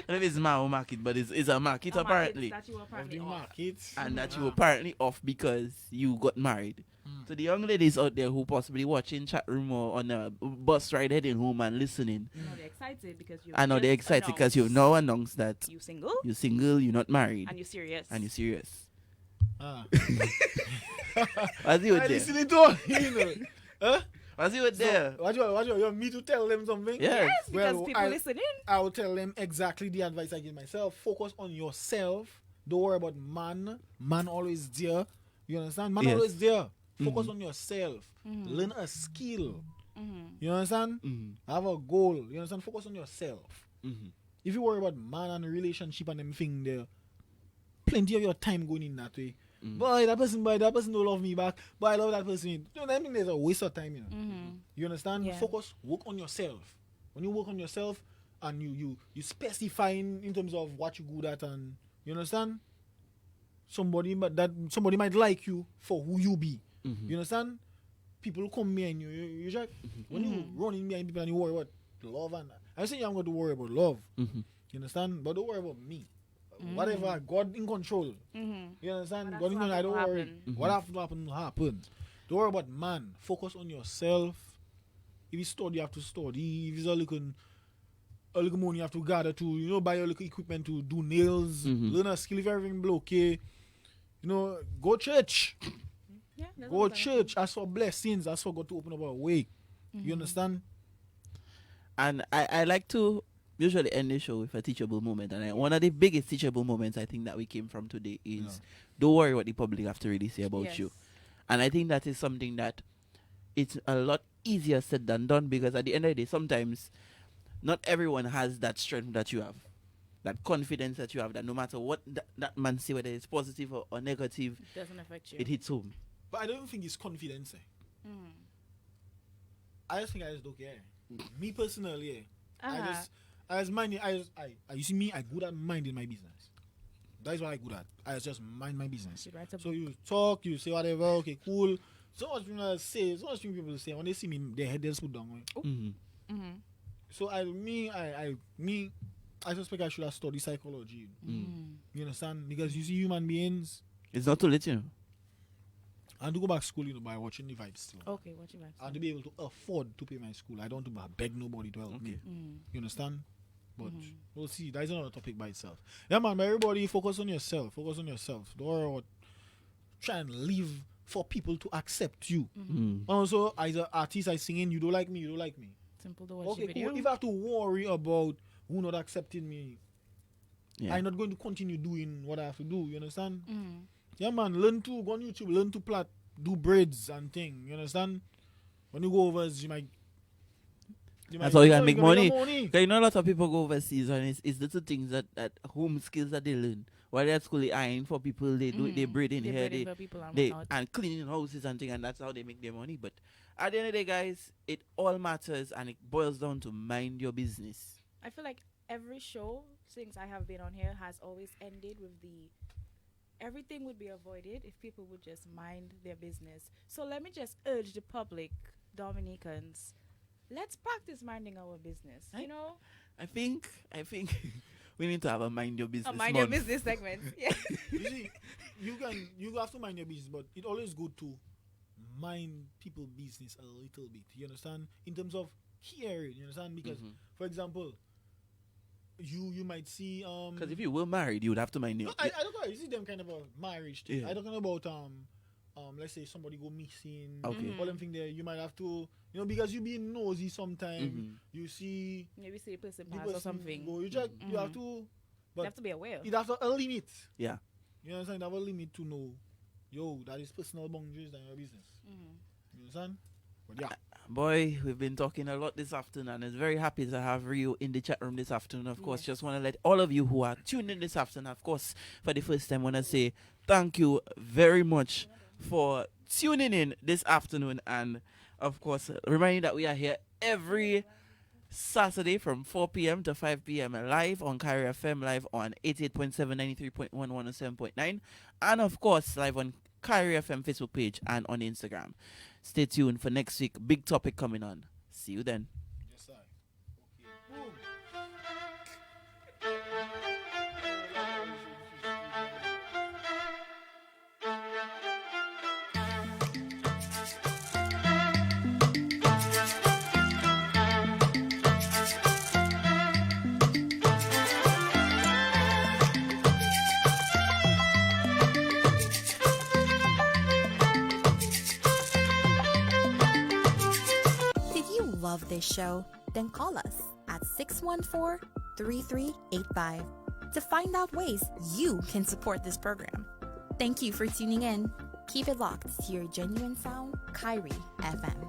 know if it's my market, but it's a market apparently. That you apparently The off. market. And that you apparently off because you got married. So the young ladies out there who possibly watching chat room or on a bus ride heading home and listening. I know they're excited because you. I know they're excited because you've now announced that you single. you're single, you're not married, And you're serious. Was you I there? listening to Huh? Was you there? What you want me to tell them something? Yes. Yes, because Well, people listening. I will tell them exactly the advice I give myself. Focus on yourself. Don't worry about man. Man always there. You understand? Man Yes. always there. Focus on yourself. Learn a skill. You understand? Have a goal. You understand? Focus on yourself. If you worry about man and relationship and everything there, plenty of your time going in that way. Boy, that person don't love me back. But I love that person. You know, I think there's a waste of time, you know. You understand? Yeah. Focus, work on yourself. When you work on yourself and you specify in terms of what you good at, and you understand? Somebody might like you for who you be. You understand? People come behind you just when you running behind people and you worry about love, and I say I'm going to worry about love. You understand? But don't worry about me. Whatever, God in control. You understand? God in control. I don't worry. What have to happen will happen. Don't worry about man. Focus on yourself. If you study, you have to study. If it's a little money you have to gather to, you know, buy a little equipment to do nails, learn a skill if everything be okay. You know, go church. Yeah, that's Go what I'm church. Ask for blessings. Ask for God to open up a way. You understand? And I like to usually end the show with a teachable moment. And one of the biggest teachable moments I think that we came from today is don't worry what the public have to really say about you. And I think that is something that it's a lot easier said than done, because at the end of the day, sometimes not everyone has that strength that you have, that confidence that you have, that no matter what that man say, whether it's positive or negative, doesn't affect you. it hits home. But I don't think it's confidence. I just think I just don't care. Me personally, I you see me, I good at minding my business. That is what I good at. I just mind my business. So you talk, you say whatever, okay, cool. So much people say, when they see me, their head just put down. So I suspect I should have studied psychology. You understand? Because you see human beings. It's not too late, you know. And to go back to school, you know, by watching the vibes still. Okay, watching vibes. And to be able to afford to pay my school. I don't want to beg nobody to help me. You understand? But we'll see. That is another topic by itself. Yeah, man, everybody focus on yourself. Focus on yourself. Don't worry about trying to live for people to accept you. Also, as an artist, I singing, you don't like me, you don't like me. Simple to watch Okay, the video. cool. If I have to worry about who not accepting me, I'm not going to continue doing what I have to do. You understand? Yeah, man. Learn to go on YouTube. Learn to plait, do braids and thing. You understand? When you go overseas, that's how you can make money. Because you know a lot of people go overseas and it's little things that home skills that they learn. While they're at school, they iron for people, they do they braid in here, and cleaning houses and things, and that's how they make their money. But at the end of the day, guys, it all matters and it boils down to mind your business. I feel like every show since I have been on here has always ended with everything would be avoided if people would just mind their business. So let me just urge the public, Dominicans, let's practice minding our business. You know, I think we need to have a mind your business. Your business segment. Yeah. You see, you have to mind your business, but it's always good to mind people's business a little bit. You understand? In terms of hearing, you understand? Because, for example, you might see because if you were married, you would have to mind your. I don't know. You see them kind of a marriage thing. I don't know about let's say somebody go missing. All them thing there, you might have to, you know, because you being nosy sometimes. You see maybe see a person pass or something. Go, you have to. But you have to be aware. It has a limit. Yeah. You understand? You have a limit to know. Yo, that is personal boundaries than your business. You understand? But yeah. Boy, we've been talking a lot this afternoon, and it's very happy to have Rio in the chat room this afternoon. Of course, just want to let all of you who are tuned in this afternoon, of course, for the first time, want to say thank you very much for tuning in this afternoon. And, of course, remind you that we are here every Saturday from 4 p.m. to 5 p.m. live on Kyrie FM, live on 88.7, 93.1, 107.9, and, of course, live on Kyrie FM Facebook page and on Instagram. Stay tuned for next week. Big topic coming on. See you then. Yes, sir. Okay. Boom. Love this show? Then call us at 614-3385 to find out ways you can support this program. Thank you for tuning in. Keep it locked to your genuine sound, Kyrie FM.